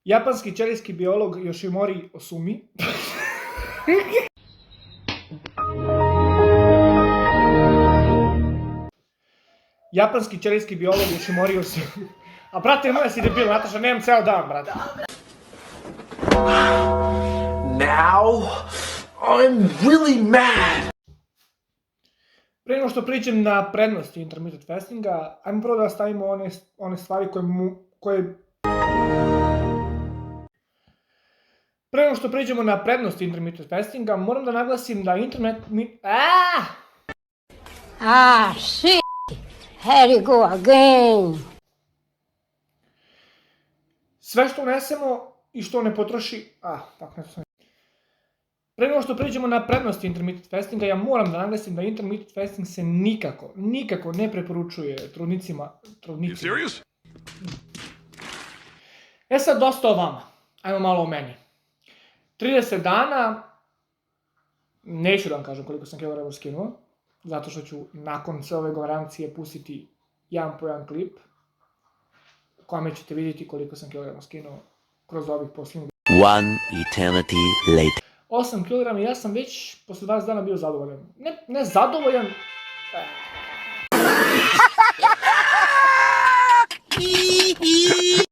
Japanski ćelijski biolog Yoshimori Osumi Japanski ćelijski biolog Yoshimori Osumi. A brate, moja si debil, Nataša, nemam ceo dan, brate. Now, I'm really mad. Pre nego što priđem na prednosti intermittent fastinga, ajmo prvo da stavimo one stvari koje... Pre nego što priđemo na prednosti intermittent fastinga, moram da naglasim da shit! Here you go again! Sve što unesemo i što ne potroši... Pre nego što priđemo na prednosti intermittent fastinga, ja moram da naglasim da intermittent fasting se nikako ne preporučuje trudnicima. You serious? E sad, dosta o vama. Ajmo malo o meni. 30 dana, neću da vam kažem koliko sam kilograma skinuo, zato što ću nakon sve ove garancije pustiti jedan po jedan klip, u kome ćete vidjeti koliko sam kilograma skinuo kroz ovih posljednjih. One eternity later. 8 kg i ja sam već posle 20 dana bio zadovoljan. Ne zadovoljan...